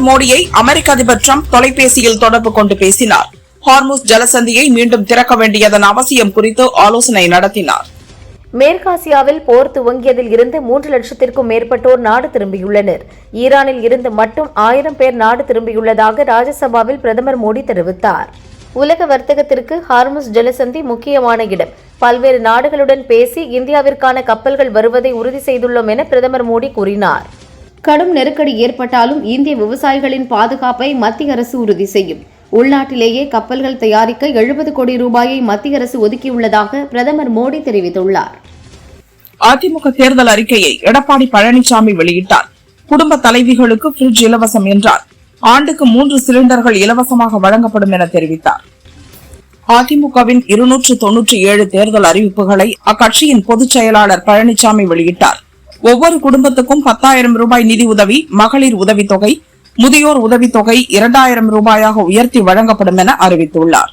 பிரதமர் மோடியை அமெரிக்க அதிபர் டிரம்ப் தொலைபேசியில் தொடர்பு கொண்டு பேசினார். ஹார்முஸ் ஜலசந்தியை மீண்டும் திறக்க வேண்டியதன் அவசியம் குறித்து ஆலோசனை நடத்தினார். மேற்காசியாவில் போர் துவங்கியதில் இருந்து 3 லட்சத்திற்கும் மேற்பட்டோர் நாடு திரும்பியுள்ளனர். ஈரானில் இருந்து மட்டும் 1000 பேர் நாடு திரும்பியுள்ளதாக ராஜ்யசபாவில் பிரதமர் மோடி தெரிவித்தார். உலக வர்த்தகத்திற்கு ஹார்முஸ் ஜலசந்தி முக்கியமான இடம். பல்வேறு நாடுகளுடன் பேசி இந்தியாவிற்கான கப்பல்கள் வருவதை உறுதி செய்துள்ளோம் என பிரதமர் மோடி கூறினார். கடும் நெருக்கடி ஏற்பட்டாலும் இந்திய விவசாயிகளின் பாதுகாப்பை மத்திய அரசு உறுதி செய்யும். உள்நாட்டிலேயே கப்பல்கள் தயாரிக்க 70 கோடி ரூபாயை மத்திய அரசு ஒதுக்கியுள்ளதாக பிரதமர் மோடி தெரிவித்துள்ளார். அதிமுக தேர்தல் அறிக்கையை எடப்பாடி பழனிசாமி வெளியிட்டார். குடும்ப தலைவிகளுக்கு பிரிட்ஜ் இலவசம் என்றார். ஆண்டுக்கு 3 சிலிண்டர்கள் இலவசமாக வழங்கப்படும் என தெரிவித்தார். அதிமுகவின் 297 தேர்தல் அறிவிப்புகளை அக்கட்சியின் பொதுச் செயலாளர் பழனிசாமி வெளியிட்டார். ஒவ்வொரு குடும்பத்துக்கும் 10,000 ரூபாய் நிதி உதவி, மகளிர் உதவித்தொகை, முதியோர் உதவித்தொகை 2,000 ரூபாயாக உயர்த்தி வழங்கப்படும் என அறிவித்துள்ளார்.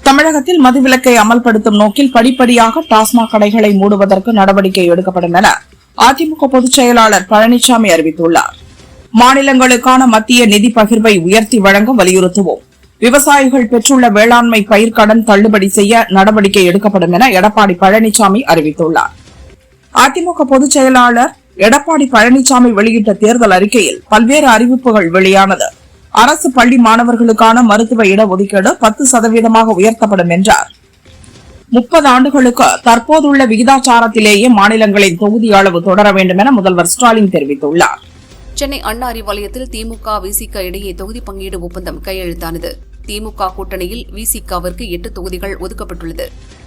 தமிழகத்தில் மதுவிலக்கை அமல்படுத்தும் நோக்கில் படிப்படியாக டாஸ்மாக் கடைகளை மூடுவதற்கு நடவடிக்கை எடுக்கப்படும் என அதிமுக பொதுச் செயலாளர் பழனிசாமி அறிவித்துள்ளார். மாநிலங்களுக்கான மத்திய நிதி பகிர்வை உயர்த்தி வழங்க வலியுறுத்துவோம். விவசாயிகள் பெற்றுள்ள வேளாண்மை பயிர்க்கடன் தள்ளுபடி செய்ய நடவடிக்கை எடுக்கப்படும் என எடப்பாடி பழனிசாமி அறிவித்துள்ளார். அதிமுக பொதுச் செயலாளர் எடப்பாடி பழனிசாமி வெளியிட்ட தேர்தல் அறிக்கையில் பல்வேறு அறிவிப்புகள் வெளியானது. அரசு பள்ளி மாணவர்களுக்கான மருத்துவ இடஒதுக்கீடு 10% உயர்த்தப்படும் என்றார். 30 ஆண்டுகளுக்கு தற்போதுள்ள விகிதாச்சாரத்திலேயே மாநிலங்களின் தொகுதி அளவு தொடர வேண்டும் என முதல்வர் ஸ்டாலின் தெரிவித்துள்ளார். சென்னை அண்ணா அறிவாலயத்தில் திமுக விசிக இடையே தொகுதி பங்கீடு ஒப்பந்தம் கையெழுத்தானது. திமுக கூட்டணியில் விசிகவிற்கு 8 தொகுதிகள் ஒதுக்கப்பட்டுள்ளது.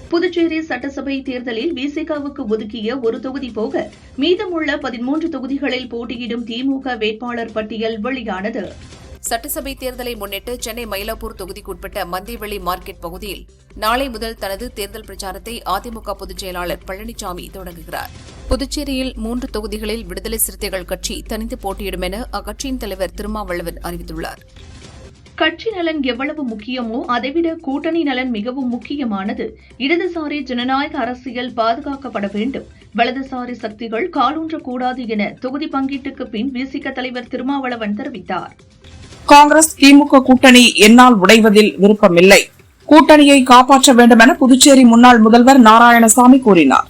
புதுச்சேரி சட்டசபை தேர்தலில் விசிகாவுக்கு ஒதுக்கிய ஒரு தொகுதி போக மீதமுள்ள 13 தொகுதிகளில் போட்டியிடும் திமுக வேட்பாளர் பட்டியல் வெளியானது. சட்டசபை தேர்தலை முன்னிட்டு சென்னை மயிலாப்பூர் தொகுதிக்குட்பட்ட மந்திவெளி மார்க்கெட் பகுதியில் நாளை முதல் தனது தேர்தல் பிரச்சாரத்தை அதிமுக பொதுச் செயலாளர் பழனிசாமி தொடங்குகிறார். புதுச்சேரியில் 3 தொகுதிகளில் விடுதலை சிறுத்தைகள் கட்சி தனித்து போட்டியிடும் என அக்கட்சியின் தலைவர் திருமாவளவன் அறிவித்துள்ளார். கட்சி நலன் எவ்வளவு முக்கியமோ அதைவிட கூட்டணி நலன் மிகவும் முக்கியமானது. இடதுசாரி ஜனநாயக அரசியல் பாதுகாக்கப்பட வேண்டும். வலதுசாரி சக்திகள் காலூன்றக்கூடாது என தொகுதி பங்கீட்டுக்கு பின் விசிக தலைவர் திருமாவளவன் தெரிவித்தார். காங்கிரஸ் திமுக கூட்டணி என்னால் உடைவதில் விருப்பமில்லை. கூட்டணியை காப்பாற்ற வேண்டும் என புதுச்சேரி முன்னாள் முதல்வர் நாராயணசாமி கூறினார்.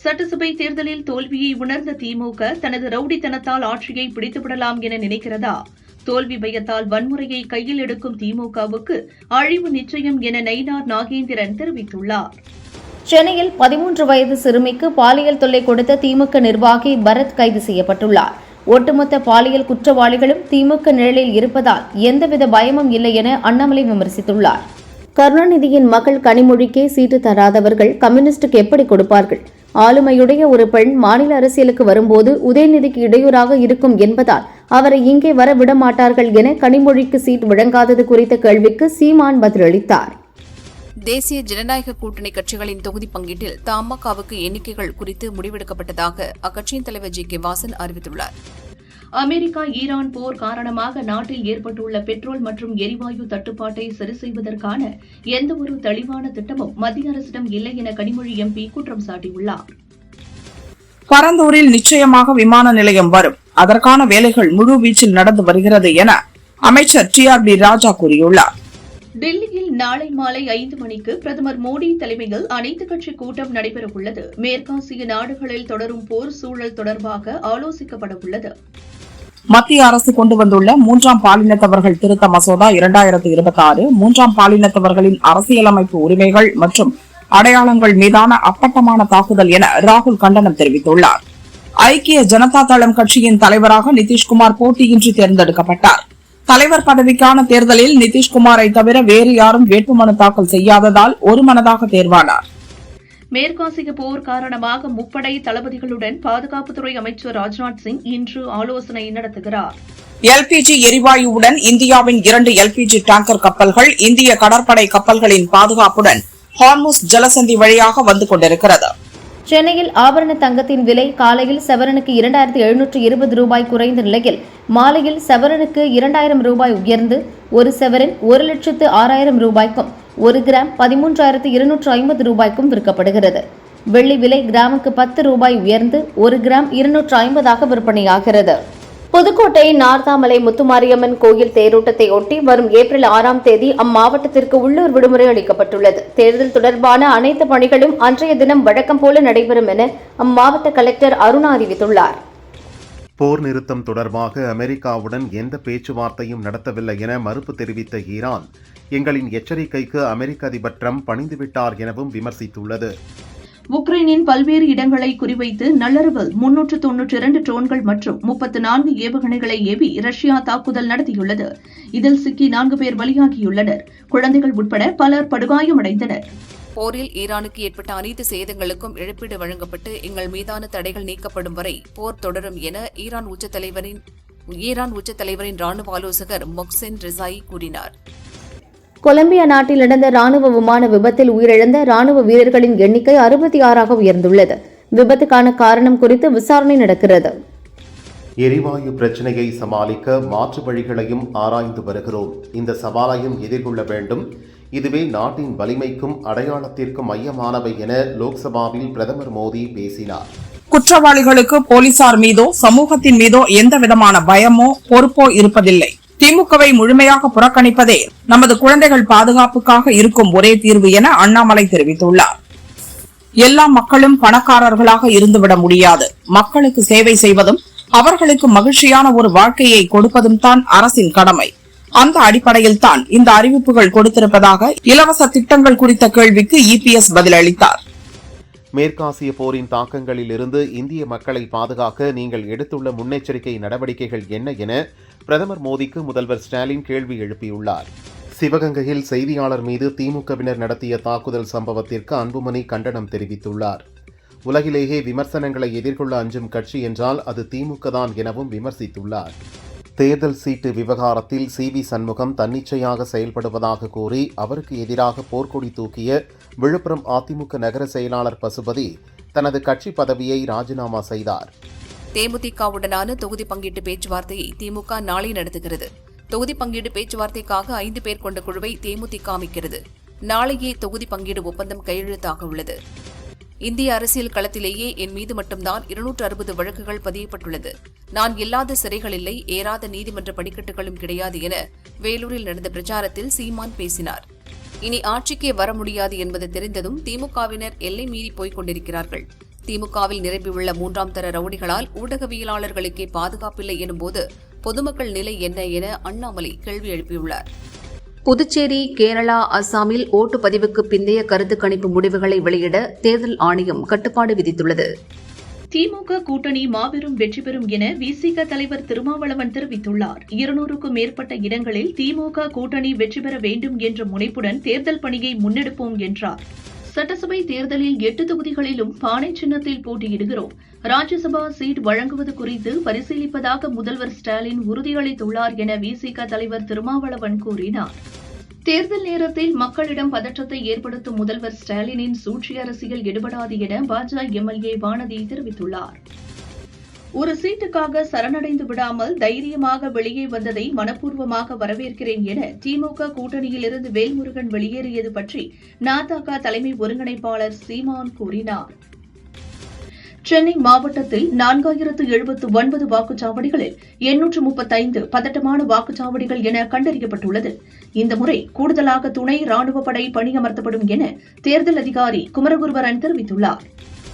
சட்டசபை தேர்தலில் தோல்வியை உணர்ந்த திமுக தனது ரவுடித்தனத்தால் ஆட்சியை பிடித்துவிடலாம் என நினைக்கிறதா? தோல்வி பயத்தால் வன்முறையை கையில் எடுக்கும் திமுகவுக்கு அழிவு நிச்சயம் என நயினார் நாகேந்திரன் தெரிவித்துள்ளார். சென்னையில் 13 வயது சிறுமிக்கு பாலியல் தொல்லை கொடுத்த திமுக நிர்வாகி பரத் கைது செய்யப்பட்டுள்ளார். ஒட்டுமொத்த பாலியல் குற்றவாளிகளும் திமுக நிழலில் இருப்பதால் எந்தவித பயமும் இல்லை என அண்ணாமலை விமர்சித்துள்ளார். கருணாநிதியின் மகள் கனிமொழிக்கே சீட்டு தராதவர்கள் கம்யூனிஸ்டுக்கு எப்படி கொடுப்பார்கள்? ஆளுமையுடைய ஒரு பெண் மாநில அரசியலுக்கு வரும்போது உதயநிதிக்கு இடையூறாக இருக்கும் என்பதால் அவரை இங்கே வர விடமாட்டார்கள் என கனிமொழிக்கு சீட் வழங்காதது குறித்த கேள்விக்கு சீமான் பதிலளித்தார். தேசிய ஜனநாயக கூட்டணி கட்சிகளின் தொகுதி பங்கீட்டில் தமாகவுக்கு எண்ணிக்கைகள் குறித்து முடிவெடுக்கப்பட்டதாக அக்கட்சியின் தலைவர் ஜி.கே. வாசன் அறிவித்துள்ளார். அமெரிக்கா ஈரான் போர் காரணமாக நாட்டில் ஏற்பட்டுள்ள பெட்ரோல் மற்றும் எரிவாயு தட்டுப்பாட்டை சரி செய்வதற்கான எந்தவொரு தெளிவான திட்டமும் மத்திய அரசிடம் இல்லை என கனிமொழி எம்பி குற்றம் சாட்டியுள்ளார். பரந்தூரில் நிச்சயமாக விமான நிலையம் வரும். அதற்கான வேலைகள் முழுவீச்சில் நடந்து வருகிறது என அமைச்சர் டி.ஆர்.பி. ராஜா கூறியுள்ளார். டெல்லியில் நாளை மாலை 5 மணிக்கு பிரதமர் மோடி தலைமையில் அனைத்துக் கட்சி கூட்டம் நடைபெறவுள்ளது. மேற்காசிய நாடுகளில் தொடரும் போர் சூழல் தொடர்பாக ஆலோசிக்கப்பட உள்ளது. மத்திய அரசு கொண்டு வந்துள்ள 3ஆம் பாலினத்தவர்கள் திருத்த மசோதா 2026 3ஆம் பாலினத்தவர்களின் அரசியலமைப்பு உரிமைகள் மற்றும் அடையாளங்கள் மீதான அப்பட்டமான தாக்குதல் என ராகுல் கண்டனம் தெரிவித்துள்ளார். ஐக்கிய ஜனதா தளம் கட்சியின் தலைவராக நிதிஷ்குமார் போட்டியின்றி தேர்ந்தெடுக்கப்பட்டார். தலைவர் பதவிக்கான தேர்தலில் நிதிஷ்குமாரை தவிர வேறு யாரும் வேட்புமனு தாக்கல் செய்யாததால் ஒருமனதாக தேர்வானார். மேற்காசிய போர் காரணமாக முப்படை தளபதிகளுடன் பாதுகாப்புத்துறை அமைச்சர் ராஜ்நாத் சிங் இன்று ஆலோசனை நடத்துகிறார். எல்பிஜி எரிவாயுவுடன் இந்தியாவின் 2 எல்பிஜி டேங்கர் கப்பல்கள் இந்திய கடற்படை கப்பல்களின் பாதுகாப்புடன் ஹார்முஸ் ஜலசந்தி வழியாக வந்து கொண்டிருக்கிறது. சென்னையில் ஆபரண தங்கத்தின் விலை காலையில் சவரனுக்கு 2720 ரூபாய் குறைந்த நிலையில் மாலையில் சவரனுக்கு 2000 ரூபாய் உயர்ந்து ஒரு சவரன் 1,06,000 ரூபாய்க்கும் 1 கிராம் 13,250 ரூபாய்க்கும் விற்கப்படுகிறது. வெள்ளி விலை கிராமுக்கு 10 ரூபாய் உயர்ந்து 1 கிராம் 250 விற்பனையாகிறது. புதுக்கோட்டை நார்த்தாமலை முத்துமாரியம்மன் கோயில் தேரோட்டத்தை ஒட்டி வரும் ஏப்ரல் 6ஆம் தேதி அம்மாவட்டத்திற்கு உள்ளூர் விடுமுறை அளிக்கப்பட்டுள்ளது. தேர்தல் தொடர்பான அனைத்து பணிகளும் அன்றைய தினம் வழக்கம் போல நடைபெறும் என அம்மாவட்ட கலெக்டர் அருணா அறிவித்துள்ளார். போர் நிறுத்தம் தொடர்பாக அமெரிக்காவுடன் எந்த பேச்சுவார்த்தையும் நடத்தவில்லை என மறுப்பு தெரிவித்த ஈரான், எங்களின் எச்சரிக்கைக்கு அமெரிக்க அதிபர் டிரம்ப் பணிந்துவிட்டார் எனவும் விமர்சித்துள்ளது. உக்ரைனின் பல்வேறு இடங்களை குறிவைத்து நள்ளிரவில் 392 ட்ரோன்கள் மற்றும் 34 ஏவுகணைகளை ஏவி ரஷ்யா தாக்குதல் நடத்தியுள்ளது. இதில் சிக்கி 4 பேர் பலியாகியுள்ளனர். குழந்தைகள் உட்பட பலர் படுகாயமடைந்தனர். போரில் ஈரானுக்கு ஏற்பட்ட அனைத்து சேதங்களுக்கும் இழப்பீடு வழங்கப்பட்டு எங்கள் மீதான தடைகள் நீக்கப்படும் வரை போர் தொடரும் என ஈரான் உச்ச தலைவரின் ராணுவ ஆலோசகர் மொக்சென் ரிசாயி கூறினார். கொலம்பியா நாட்டில் நடந்த ராணுவ விமான விபத்தில் உயிரிழந்த ராணுவ வீரர்களின் எண்ணிக்கை 66ஆக உயர்ந்துள்ளது. விபத்துக்கான காரணம் குறித்து விசாரணை நடக்கிறது. எரிவாயு பிரச்சினையை சமாளிக்க மாற்று வழிகளையும் ஆராய்ந்து வருகிறோம். இந்த சவாலையும் எதிர்கொள்ள வேண்டும். இதுவே நாட்டின் வலிமைக்கும் அடையாளத்திற்கும் மையமானவை என லோக்சபாவில் பிரதமர் மோடி பேசினார். குற்றவாளிகளுக்கு போலீசார் மீதோ சமூகத்தின் மீதோ எந்தவிதமான பயமோ பொறுப்போ இருப்பதில்லை. திமுகவை முழுமையாக புறக்கணிப்பதே நமது குழந்தைகள் பாதுகாப்புக்காக இருக்கும் ஒரே தீர்வு என அண்ணாமலை தெரிவித்துள்ளார். எல்லா மக்களும் பணக்காரர்களாக இருந்துவிட முடியாது. மக்களுக்கு சேவை செய்வதும் அவர்களுக்கு மகிழ்ச்சியான ஒரு வாழ்க்கையை கொடுப்பதும் தான் அரசின் கடமை. அந்த அடிப்படையில் தான் இந்த அறிவிப்புகள் கொடுத்திருப்பதாக இலவச திட்டங்கள் குறித்த கேள்விக்கு இபிஎஸ் பதிலளித்தார். மேற்காசிய போரின் தாக்கங்களில் இருந்து இந்திய மக்களை பாதுகாக்க நீங்கள் எடுத்துள்ள முன்னெச்சரிக்கை நடவடிக்கைகள் என்ன என பிரதமர் மோடிக்கு முதல்வர் ஸ்டாலின் கேள்வி எழுப்பியுள்ளார். சிவகங்கையில் செய்தியாளர் மீது திமுகவினர் நடத்திய தாக்குதல் சம்பவத்திற்கு அன்புமணி கண்டனம் தெரிவித்துள்ளார். உலகிலேயே விமர்சனங்களை எதிர்கொள்ள அஞ்சும் கட்சி என்றால் அது திமுக தான் எனவும் விமர்சித்துள்ளார். தேர்தல் சீட்டு விவகாரத்தில் சி.வி. சண்முகம் தன்னிச்சையாக செயல்படுவதாக கூறி அவருக்கு எதிராக போர்க்கொடி தூக்கிய விழுப்புரம் அதிமுக நகர செயலாளர் பசுபதி தனது கட்சி பதவியை ராஜினாமா செய்தார். தேமுதிகவுடனான தொகுதி பங்கீட்டு பேச்சுவார்த்தையை திமுக நாளை நடத்துகிறது. தொகுதி பங்கீடு பேச்சுவார்த்தைக்காக 5 பேர் கொண்ட குழுவை தேமுதிக அமைக்கிறது. நாளையே தொகுதி பங்கீடு ஒப்பந்தம் கையெழுத்தாக உள்ளது. இந்திய அரசியல் களத்திலேயே என் மீது மட்டும்தான் 260 வழக்குகள் பதியப்பட்டுள்ளது. நான் இல்லாத சிறைகள் இல்லை, ஏறாத நீதிமன்ற படிக்கட்டுகளும் கிடையாது என வேலூரில் நடந்த பிரச்சாரத்தில் சீமான் பேசினார். இனி ஆட்சிக்கே வர முடியாது என்பது தெரிந்ததும் திமுகவினர் எல்லை மீறி போய்க் கொண்டிருக்கிறார்கள். திமுகவில் நிரம்பியுள்ள 3ஆம் தர ரவுடிகளால் ஊடகவியலாளர்களுக்கே பாதுகாப்பில்லை எனும்போது பொதுமக்கள் நிலை என்ன என அண்ணாமலை கேள்வி எழுப்பியுள்ளார். புதுச்சேரி, கேரளா, அஸ்ஸாமில் ஓட்டுப்பதிவுக்கு பிந்தைய கருத்து கணிப்பு முடிவுகளை வெளியிட தேர்தல் ஆணையம் கட்டுப்பாடு விதித்துள்ளது. திமுக கூட்டணி மாபெரும் வெற்றி பெறும் என விசிக தலைவர் திருமாவளவன் தெரிவித்துள்ளார். 200க்கும் மேற்பட்ட இடங்களில் திமுக கூட்டணி வெற்றி பெற வேண்டும் என்ற முனைப்புடன் தேர்தல் பணியை முன்னெடுப்போம் என்றார். சட்டசபை தேர்தலில் 8 தொகுதிகளிலும் பானை சின்னத்தில் போட்டியிடுகிறோம். ராஜ்யசபா சீட் வழங்குவது குறித்து பரிசீலிப்பதாக முதல்வர் ஸ்டாலின் உறுதியளித்துள்ளார் என விசிக தலைவர் திருமாவளவன் கூறினார். தேர்தல் நேரத்தில் மக்களிடம் பதற்றத்தை ஏற்படுத்தும் முதல்வர் ஸ்டாலினின் சூழ்ச்சி அரசியல் எடுபடாது என பாஜக எம்எல்ஏ வானதி தெரிவித்துள்ளார். ஒரு சீட்டுக்காக சரணடைந்து விடாமல் தைரியமாக வெளியே வந்ததை மனப்பூர்வமாக வரவேற்கிறேன் என திமுக கூட்டணியிலிருந்து வேல்முருகன் வெளியேறியது பற்றி நாதக தலைமை ஒருங்கிணைப்பாளர் சீமான் கூறினார். சென்னை மாவட்டத்தில் 4079 வாக்குச்சாவடிகளில் 835 பதட்டமான வாக்குச்சாவடிகள் என கண்டறியப்பட்டுள்ளது. இந்த முறை கூடுதலாக துணை ராணுவப்படை பணியமர்த்தப்படும் என தேர்தல் அதிகாரி குமரகுருபரன் தெரிவித்துள்ளார்.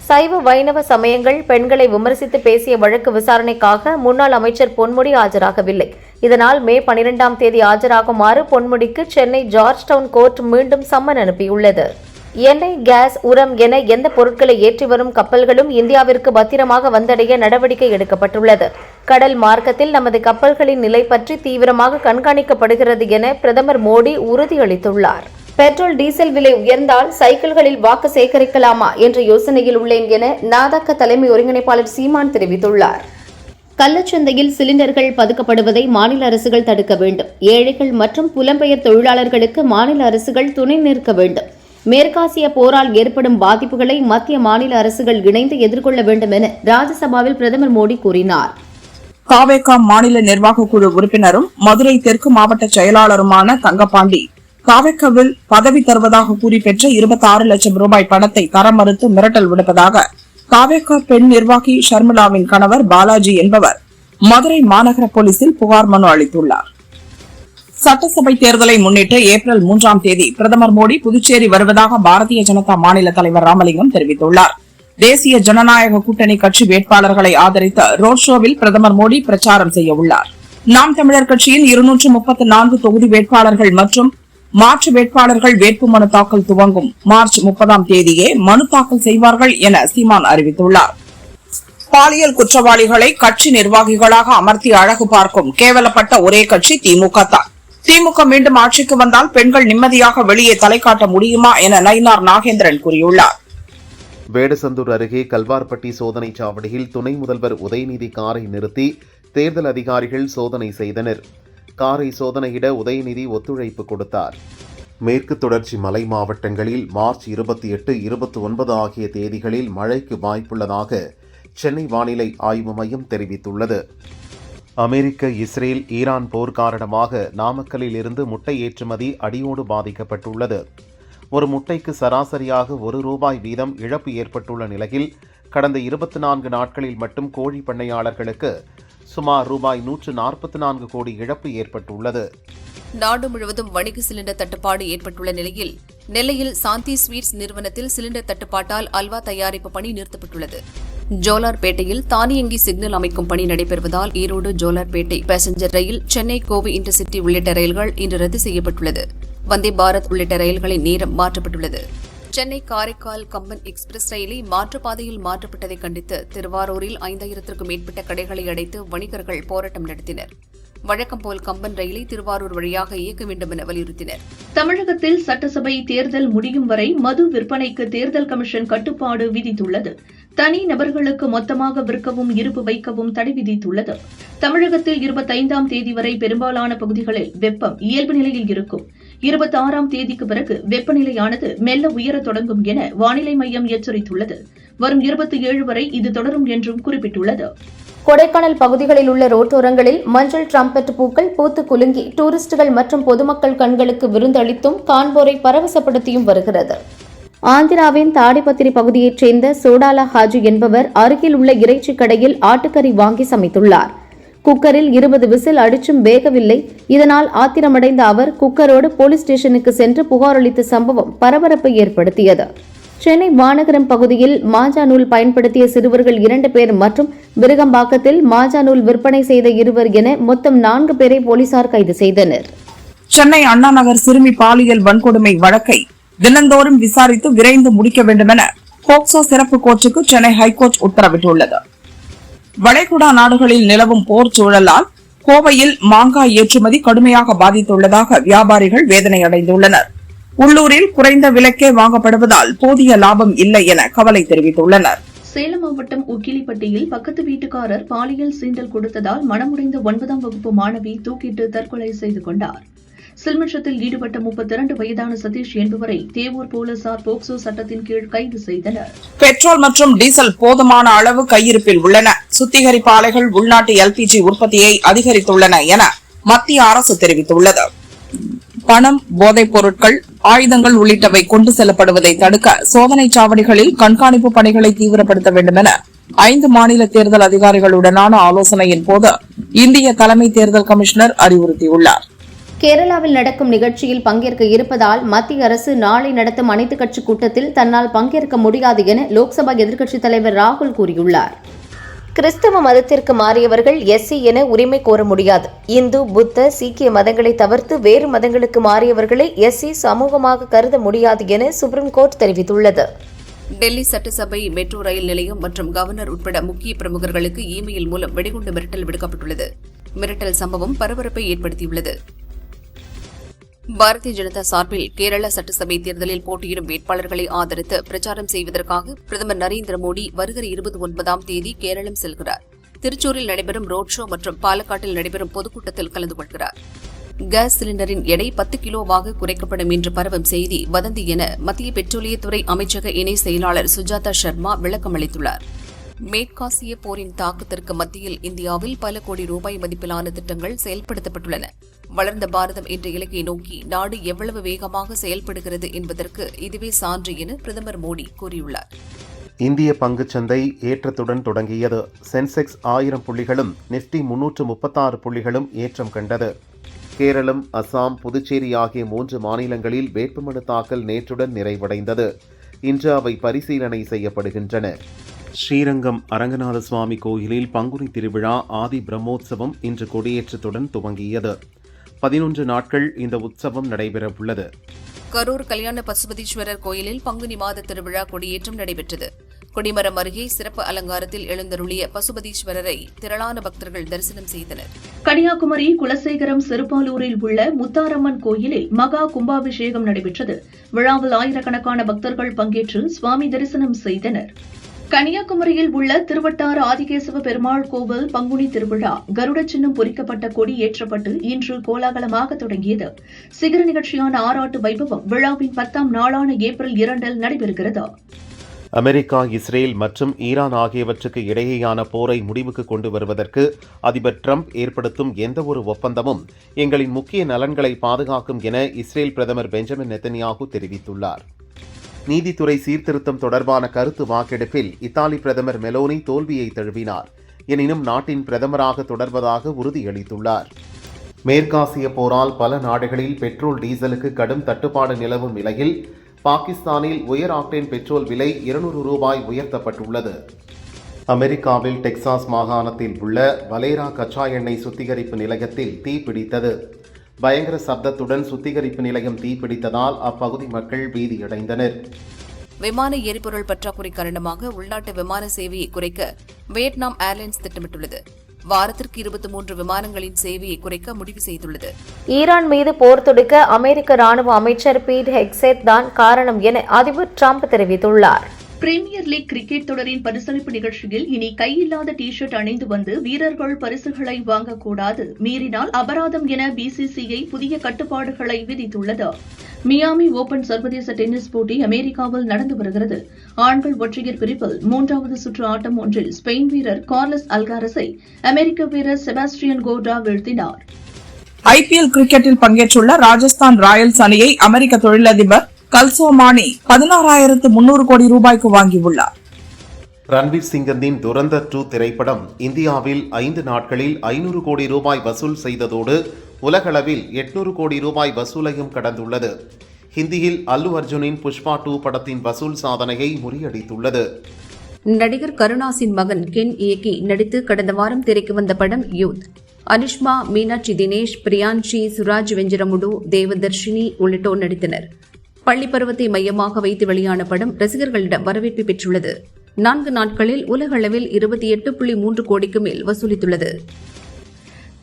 சைவ வைணவ சமயங்கள் பெண்களை விமர்சித்து பேசிய வழக்கு விசாரணைக்காக முன்னாள் அமைச்சர் பொன்முடி ஆஜராகவில்லை. இதனால் மே 12ஆம் தேதி ஆஜராகுமாறு பொன்முடிக்கு சென்னை ஜார்ஜ் டவுன் கோர்ட் மீண்டும் சம்மன் அனுப்பியுள்ளது. எண்ணெய், கேஸ், உரம் என எந்த பொருட்களை ஏற்றி வரும் கப்பல்களும் இந்தியாவிற்கு பத்திரமாக வந்தடைய நடவடிக்கை எடுக்கப்பட்டுள்ளது. கடல் மார்க்கத்தில் நமது கப்பல்களின் நிலை பற்றி தீவிரமாக கண்காணிக்கப்படுகிறது என பிரதமர் மோடி உறுதியளித்துள்ளார். பெட்ரோல், டீசல் விலை உயர்ந்தால் சைக்கிள்களில் வாக்கு சேகரிக்கலாமா என்ற யோசனையில் உள்ளேன் என நாதக தலைமை ஒருங்கிணைப்பாளர் சீமான் தெரிவித்துள்ளார். கள்ளச்சந்தையில் சிலிண்டர்கள் பதுக்கப்படுவதை மாநில அரசுகள் தடுக்க வேண்டும். ஏழைகள் மற்றும் புலம்பெயர் தொழிலாளர்களுக்கு மாநில அரசுகள் துணை நிற்க வேண்டும். மேற்காசிய போரால் ஏற்படும் பாதிப்புகளை மத்திய மாநில அரசுகள் இணைந்து எதிர்கொள்ள வேண்டும் என ராஜ்யசபாவில் பிரதமர் மோடி கூறினார். தாவேகா மாநில நிர்வாக குழு உறுப்பினரும் மதுரை தெற்கு மாவட்ட செயலாளருமான தங்கப்பாண்டி தாவேகாவில் பதவி தருவதாக கூறி பெற்ற 26 லட்சம் ரூபாய் பணத்தை தர மறுத்து மிரட்டல் விடுப்பதாக தாவேகா பெண் நிர்வாகி ஷர்மிளாவின் கணவர் பாலாஜி என்பவர் மதுரை மாநகர போலீசில் புகார் மனு அளித்துள்ளார். சட்டசபை தேர்தலை முன்னிட்டு ஏப்ரல் 3ஆம் தேதி பிரதமர் மோடி புதுச்சேரி வருவதாக பாரதிய ஜனதா மாநில தலைவர் ராமலிங்கம் தெரிவித்துள்ளார். தேசிய ஜனநாயக கூட்டணி கட்சி வேட்பாளர்களை ஆதரித்த ரோட் ஷோவில் பிரதமர் மோடி பிரச்சாரம் செய்ய உள்ளார். நாம் தமிழர் கட்சியின் 234 தொகுதி வேட்பாளர்கள் மற்றும் மாற்று வேட்பாளர்கள் வேட்புமனு தாக்கல் துவங்கும் மார்ச் 30ஆம் தேதியே மனு தாக்கல் செய்வார்கள் என சீமான் அறிவித்துள்ளார். பாலியல் குற்றவாளிகளை கட்சி நிர்வாகிகளாக அமர்த்தி அழகு பார்க்கும் கேவலப்பட்ட ஒரே கட்சி திமுக தான். திமுக மீண்டும் ஆட்சிக்கு வந்தால் பெண்கள் நிம்மதியாக வெளியே தலை காட்ட முடியுமா என நயினார் நாகேந்திரன் கூறியுள்ளார். வேடசந்தூர் அருகே கல்வார்பட்டி சோதனை சாவடியில் துணை முதல்வர் உதயநிதி காரை நிறுத்தி தேர்தல் அதிகாரிகள் சோதனை செய்தனர். காரை சோதனையிட உதயநிதி ஒத்துழைப்பு கொடுத்தார். மேற்கு தொடர்ச்சி மலை மாவட்டங்களில் மார்ச் 28, 29 ஆகிய தேதிகளில் மழைக்கு வாய்ப்புள்ளதாக சென்னை வானிலை ஆய்வு மையம் தெரிவித்துள்ளது. அமெரிக்க, இஸ்ரேல், ஈரான் போர் காரணமாக நாமக்கல்லில் இருந்து முட்டை ஏற்றுமதி அடியோடு பாதிக்கப்பட்டுள்ளது. ஒரு முட்டைக்கு சராசரியாக ₹1 வீதம் இழப்பு ஏற்பட்டுள்ள நிலையில் கடந்த 24 நாட்களில் மட்டும் கோழி பண்ணையாளர்களுக்கு சுமார் ₹144 கோடி இழப்பு ஏற்பட்டுள்ளது. நாடு முழுவதும் வணிக சிலிண்டர் தட்டுப்பாடு ஏற்பட்டுள்ள நிலையில் நெல்லையில் சாந்தி ஸ்வீட்ஸ் நிறுவனத்தில் சிலிண்டர் தட்டுப்பாட்டால் அல்வா தயாரிப்பு பணி நிறுத்தப்பட்டுள்ளது. ஜோலார்பேட்டையில் தானியங்கி சிக்னல் அமைக்கும் பணி நடைபெறுவதால் ஈரோடு ஜோலார்பேட்டை பேசஞ்சர் ரயில், சென்னை கோவை இன்டர்சிட்டி உள்ளிட்ட ரயில்கள் இன்று ரத்து செய்யப்பட்டுள்ளது. வந்தே பாரத் உள்ளிட்ட ரயில்களின் நேரம் மாற்றப்பட்டுள்ளது. சென்னை காரைக்கால் கம்பன் எக்ஸ்பிரஸ் ரயிலை மாற்றுப்பாதையில் மாற்றப்பட்டதை கண்டித்து திருவாரூரில் 5000க்கும் மேற்பட்ட கடைகளை அடைத்து வணிகர்கள் போராட்டம் நடத்தினர். வழக்கம்போல் கம்பன் ரயிலை திருவாரூர் வழியாக இயக்க வேண்டும் என வலியுறுத்தினர். தமிழகத்தில் சட்டசபை தேர்தல் முடியும் வரை மது விற்பனைக்கு தேர்தல் கமிஷன் கட்டுப்பாடு விதித்துள்ளது. தனி நபர்களுக்கு மொத்தமாக விற்கவும் இருப்பு வைக்கவும் தடை விதித்துள்ளது. தமிழகத்தில் 25ஆம் தேதி வரை பெரும்பாலான பகுதிகளில் வெப்பம் இயல்பு நிலையில் இருக்கும். 26ஆம் தேதிக்கு பிறகு வெப்பநிலையானது மெல்ல உயரத் தொடங்கும் என வானிலை மையம் எச்சரித்துள்ளது. வரும் 27 வரை இது தொடரும் என்றும் குறிப்பிட்டுள்ளது. கொடைக்கானல் பகுதிகளில் உள்ள ரோட்டோரங்களில் மஞ்சள் டிரம்பெட் பூக்கள் பூத்து குலுங்கி டூரிஸ்டுகள் மற்றும் பொதுமக்கள் கண்களுக்கு விருந்தளித்தும் காண்போரை பரவசப்படுத்தியும் வருகிறது. ஆந்திராவின் தாடிப்பத்திரி பகுதியைச் சேர்ந்த சோடாலா ஹாஜி என்பவர் அருகில் உள்ள இறைச்சி கடையில் ஆட்டுக்கறி வாங்கி சமைத்துள்ளார். குக்கரில் 20 விசில் அடிச்சும் வேகவில்லை. இதனால் ஆத்திரமடைந்த அவர் குக்கரோடு போலீஸ் ஸ்டேஷனுக்கு சென்று புகார் அளித்த சம்பவம் பரபரப்பை ஏற்படுத்தியது. சென்னை மாநகரம் பகுதியில் மாஞ்சா நூல் பயன்படுத்திய சிறுவர்கள் 2 பேர் மற்றும் விருகம்பாக்கத்தில் மாஞ்சா நூல் விற்பனை செய்த 2 என மொத்தம் 4 பேரை போலீசார் கைது செய்தனர். சென்னை அண்ணா நகர் சிறுமி பாலியல் வன்கொடுமை வழக்கை தினந்தோறும் விசாரித்து விரைந்து முடிக்க வேண்டுமென போக்சோ சிறப்பு கோர்ட்டுக்கு சென்னை ஹைகோர்ட் உத்தரவிட்டுள்ளது. வளைகுடா நாடுகளில் நிலவும் போர் சூழலால் கோவையில் மாங்காய் ஏற்றுமதி கடுமையாக பாதித்துள்ளதாக வியாபாரிகள் வேதனை அடைந்துள்ளனர். உள்ளூரில் குறைந்த விலைக்கே வாங்கப்படுவதால் போதிய லாபம் இல்லை என கவலை தெரிவித்துள்ளனர். சேலம் மாவட்டம் உக்கிலிப்பட்டியில் பக்கத்து வீட்டுக்காரர் பாலியல் சீண்டல் கொடுத்ததால் மனமுடைந்த 9ஆம் வகுப்பு மாணவி தூக்கிட்டு தற்கொலை செய்து கொண்டார். சில்மிஷத்தில் ஈடுபட்ட 32 வயதான சதீஷ் என்பவரை தேவூர் போலீசார் போக்சோ சட்டத்தின் கீழ் கைது செய்தனர். பெட்ரோல் மற்றும் டீசல் போதுமான அளவு கையிருப்பில் உள்ளன. சுத்திகரிப்பு ஆலைகள் உள்நாட்டு LPG உற்பத்தியை அதிகரித்துள்ளன என மத்திய அரசு தெரிவித்துள்ளது. பணம், போதைப் பொருட்கள், ஆயுதங்கள் உள்ளிட்டவை கொண்டு செல்லப்படுவதை தடுக்க சோதனை சாவடிகளில் கண்காணிப்பு பணிகளை தீவிரப்படுத்த வேண்டும் என 5 மாநில தேர்தல் அதிகாரிகளுடனான ஆலோசனையின் போது இந்திய தலைமை தேர்தல் கமிஷனர் அறிவுறுத்தியுள்ளார். கேரளாவில் நடக்கும் நிகழ்ச்சியில் பங்கேற்க இருப்பதால் மத்திய அரசு நாளை நடத்தும் அனைத்துக் கட்சி கூட்டத்தில் தன்னால் பங்கேற்க முடியாது என லோக்சபா எதிர்க்கட்சித் தலைவர் ராகுல் கூறியுள்ளார். கிறிஸ்தவ மதத்திற்கு மாறியவர்கள் SC என உரிமை கோர முடியாது. இந்து, புத்த, சீக்கிய மதங்களை தவிர்த்து வேறு மதங்களுக்கு மாறியவர்களை SC சமூகமாக கருத முடியாது என சுப்ரீம் கோர்ட் தெரிவித்துள்ளது. டெல்லி சட்டசபை, மெட்ரோ ரயில் நிலையம் மற்றும் கவர்னர் உட்பட முக்கிய பிரமுகர்களுக்கு இமெயில் மூலம் வெடிகுண்டு மிரட்டல் விடுக்கப்பட்டுள்ளது. மிரட்டல் சம்பவம் பரபரப்பை ஏற்படுத்தியுள்ளது. பாரதிய ஜனதா சார்பில் கேரள சட்டசபை தேர்தலில் போட்டியிடும் வேட்பாளர்களை ஆதரித்து பிரச்சாரம் செய்வதற்காக பிரதமர் நரேந்திர மோடி வருகிற 29ஆம் தேதி கேரளம் செல்கிறார். திருச்சூரில் நடைபெறும் ரோட் ஷோ மற்றும் பாலக்காட்டில் நடைபெறும் பொதுக்கூட்டத்தில் கலந்து கொள்கிறார். கேஸ் சிலிண்டரின் எடை 10 கிலோவாக குறைக்கப்படும் என்று பரவும் செய்தி வதந்தி என மத்திய பெட்ரோலியத்துறை அமைச்சக இணை செயலாளர் சுஜாதா சர்மா விளக்கம் அளித்துள்ளார். மேற்காசிய போரின் தாக்கத்திற்கு மத்தியில் இந்தியாவில் பல கோடி ரூபாய் மதிப்பிலான திட்டங்கள் செயல்படுத்தப்பட்டுள்ளன. வளர்ந்த பாரதம் என்ற இலக்கை நோக்கி நாடு எவ்வளவு வேகமாக செயல்படுகிறது என்பதற்கு இதுவே சான்று என பிரதமர் மோடி கூறியுள்ளார். இந்திய பங்குச்சந்தை ஏற்றத்துடன் தொடங்கியது. சென்செக்ஸ் 1000 புள்ளிகளும் நிப்டி 336 புள்ளிகளும் ஏற்றம் கண்டது. கேரளம், அசாம், புதுச்சேரி ஆகிய 3 மாநிலங்களில் வேட்புமனு தாக்கல் நேற்றுடன் நிறைவடைந்தது. இன்று அவை பரிசீலனை செய்யப்படுகின்றன. ஸ்ரீரங்கம் அரங்கநாத சுவாமி கோயிலில் பங்குனி திருவிழா ஆதி பிரம்மோற்சவம் இன்று கொடியேற்றத்துடன் துவங்கியது. 11 நாட்கள் இந்த உற்சவம் நடைபெறவுள்ளது. கரூர் கல்யாண பசுபதீஸ்வரர் கோயிலில் பங்குனி மாத திருவிழா கொடியேற்றம் நடைபெற்றது. கொடிமரம் அருகே சிறப்பு அலங்காரத்தில் எழுந்தருளிய பசுபதீஸ்வரரை திரளான பக்தர்கள் தரிசனம் செய்தனர். கன்னியாகுமரி குலசேகரம் சிறுபாலூரில் உள்ள முத்தாரம்மன் கோயிலில் மகா கும்பாபிஷேகம் நடைபெற்றது. விழாவில் ஆயிரக்கணக்கான பக்தர்கள் பங்கேற்று சுவாமி தரிசனம் செய்தனர். கன்னியாகுமரியில் உள்ள திருவட்டாறு ஆதிகேசவ பெருமாள் கோவில் பங்குனி திருவிழா கருட சின்னம் பொறிக்கப்பட்ட கொடி ஏற்றப்பட்டு இன்று கோலாகலமாக தொடங்கியது. சிகர நிகழ்ச்சியான ஆராட்டு வைபவம் விழாவின் 10ஆம் நாளான ஏப்ரல் 2 நடைபெறுகிறது. அமெரிக்கா, இஸ்ரேல் மற்றும் ஈரான் ஆகியவற்றுக்கு இடையேயான போரை முடிவுக்கு கொண்டு வருவதற்கு அதிபர் டிரம்ப் ஏற்படுத்தும் எந்தவொரு ஒப்பந்தமும் எங்களின் முக்கிய நலன்களை பாதுகாக்கும் என இஸ்ரேல் பிரதமர் பெஞ்சமின் நெத்தன்யாகு தெரிவித்துள்ளார். நீதித்துறை சீர்திருத்தம் தொடர்பான கருத்து வாக்கெடுப்பில் இத்தாலி பிரதமர் மெலோனி தோல்வியை தழுவினார். எனினும் நாட்டின் பிரதமராக தொடர்வதாக உறுதியளித்துள்ளார். மேற்காசிய போரால் பல நாடுகளில் பெட்ரோல், டீசலுக்கு கடும் தட்டுப்பாடு நிலவும் நிலையில் பாகிஸ்தானில் உயர் ஆக்டேன் பெட்ரோல் விலை 200 ரூபாய் உயர்த்தப்பட்டுள்ளது. அமெரிக்காவில் டெக்சாஸ் மாகாணத்தில் உள்ள வலேரா கச்சா எண்ணெய் சுத்திகரிப்பு நிலையத்தில் தீ பிடித்தது. பயங்கர சப்தத்துடன் சுத்திகரிப்பு நிலையம் தீப்பிடித்ததால் அப்பகுதி மக்கள் பீதியடைந்தனர். விமான எரிபொருள் பற்றாக்குறை காரணமாக உள்நாட்டு விமான சேவையை குறைக்க வியட்நாம் ஏர்லைன்ஸ் திட்டமிட்டுள்ளது. வாரத்திற்கு 23 விமானங்களின் சேவையை குறைக்க முடிவு செய்துள்ளது. ஈரான் மீது போர் தொடுக்க அமெரிக்க ராணுவ அமைச்சர் பீட் ஹெக்செட் தான் காரணம் என அதிபர் டிரம்ப் தெரிவித்துள்ளார். பிரீமியர் லீக் கிரிக்கெட் தொடரின் பரிசளிப்பு நிகழ்ச்சியில் இனி கையில்லாத டி ஷர்ட் அணிந்து வந்து வீரர்கள் பரிசுகளை வாங்கக்கூடாது, மீறினால் அபராதம் என பிசிசிஐ புதிய கட்டுப்பாடுகளை விதித்துள்ளது. மியாமி ஓபன் சர்வதேச டென்னிஸ் போட்டி அமெரிக்காவில் நடந்து வருகிறது. ஆண்கள் ஒற்றையர் பிரிவில் 3வது சுற்று ஆட்டம் ஒன்றில் ஸ்பெயின் வீரர் கார்லஸ் அல்காரஸை அமெரிக்க வீரர் செபாஸ்டியன் கோர்டா வீழ்த்தினார். IPL கிரிக்கெட்டில் பங்கேற்றுள்ள ராஜஸ்தான் ராயல்ஸ் அணியை அமெரிக்க தொழிலதிபர் கல்சோமானி 16,300 கோடி ரூபாய்க்கு வாங்கியுள்ளார். ரன்வீர் சிங்கின் துரந்தர் 2 திரைப்படம் இந்தியாவில் 5 நாட்களில் 500 கோடி ரூபாய் வசூல் செய்ததோடு உலகளவில் 800 கோடி ரூபாய் வசூலையும் கடந்துள்ளது. ஹிந்தியில் அல்லு அர்ஜுனின் புஷ்பா 2 படத்தின் வசூல் சாதனையை முறியடித்துள்ளது. நடிகர் கருணாசின் மகன் கென் இயக்கி நடித்து கடந்த வாரம் திரைக்கு வந்த படம் யூத். அனுஷ்மா, மீனாட்சி தினேஷ், பிரியான்ஷி, சுராஜ் வெஞ்சரமுடு, தேவதர்ஷினி உள்ளிட்டோர் நடித்தனர். பள்ளி பருவத்தை மையமாக வைத்து வெளியான படம் ரசிகர்களிடம் வரவேற்பு பெற்றுள்ளது. 4 நாட்களில் உலகளவில் 28.3 கோடிக்கு மேல் வசூலித்துள்ளது.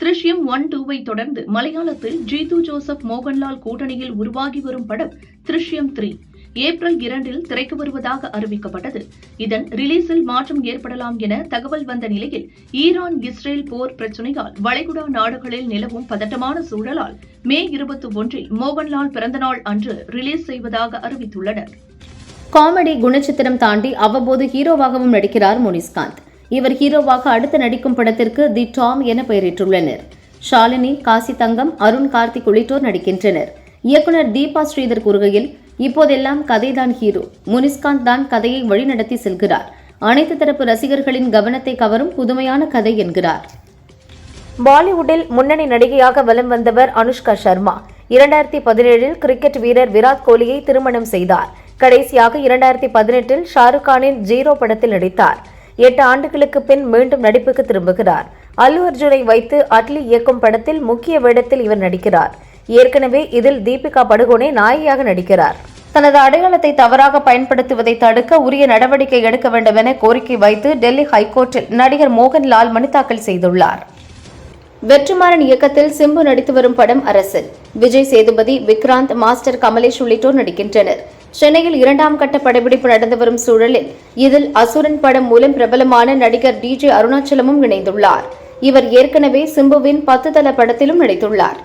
திருஷ்யம் 1-2 தொடர்ந்து மலையாளத்தில் ஜீது ஜோசப், மோகன்லால் கூட்டணியில் உருவாகி வரும் படம் திருஷ்யம் 3 ஏப்ரல் 2 திரைக்கு வருவதாக அறிவிக்கப்பட்டது. இதன் ரிலீஸில் மாற்றம் ஏற்படலாம் என தகவல் வந்த நிலையில் ஈரான் இஸ்ரேல் போர் பிரச்சினையால் வளைகுடா நாடுகளில் நிலவும் பதட்டமான சூழலால் மே 21 மோகன்லால் பிறந்தநாள் அன்று ரிலீஸ் செய்வதாக அறிவித்துள்ளனர். காமெடி குணச்சித்திரம் தாண்டி அவ்வப்போது ஹீரோவாகவும் நடிக்கிறார் முனிஸ்காந்த். இவர் ஹீரோவாக அடுத்து நடிக்கும் படத்திற்கு தி டாம் என பெயரிட்டுள்ளனர். ஷாலினி, காசி தங்கம், அருண் கார்த்திக் உள்ளிட்டோர் நடிக்கின்றனர். இயக்குனர் தீபா ஸ்ரீதர் கூறுகையில், இப்போதெல்லாம் கதைதான் ஹீரோ, முனிஸ்காந்த் தான் கதையை வழிநடத்தி செல்கிறார். அனைத்து தரப்பு ரசிகர்களின் கவனத்தை கவரும் புதுமையான கதை என்கிறார். பாலிவுட்டில் முன்னணி நடிகையாக வலம் வந்தவர் அனுஷ்கா சர்மா 2017 கிரிக்கெட் வீரர் விராட் கோலியை திருமணம் செய்தார். கடைசியாக 2018 ஷாருக் கானின் ஜீரோ படத்தில் நடித்தார். 8 ஆண்டுகளுக்கு பின் மீண்டும் நடிப்புக்கு திரும்புகிறார். அல்லு அர்ஜுனை வைத்து அட்லி இயக்கும் படத்தில் முக்கிய வேடத்தில் இவர் நடிக்கிறார். ஏற்கனவே இதில் தீபிகா படுகோனே நாயகியாக நடிக்கிறார். தனது அடையாளத்தை தவறாக பயன்படுத்துவதை தடுக்க உரிய நடவடிக்கை எடுக்க வேண்டும் என கோரிக்கை வைத்து டெல்லி ஹைகோர்ட்டில் நடிகர் மோகன்லால் மனு தாக்கல் செய்துள்ளார். வெற்றிமாறன் இயக்கத்தில் சிம்பு நடித்து வரும் படம் அரசன். விஜய் சேதுபதி, விக்ராந்த், மாஸ்டர் கமலேஷ் உள்ளிட்டோர் நடிக்கின்றனர். சென்னையில் 2ஆம் கட்ட படப்பிடிப்பு நடந்து வரும் சூழலில் இதில் அசுரன் படம் மூலம் பிரபலமான நடிகர் DJ அருணாச்சலமும் இணைந்துள்ளார். இவர் ஏற்கனவே சிம்புவின் 10 தல படத்திலும் நடித்துள்ளார்.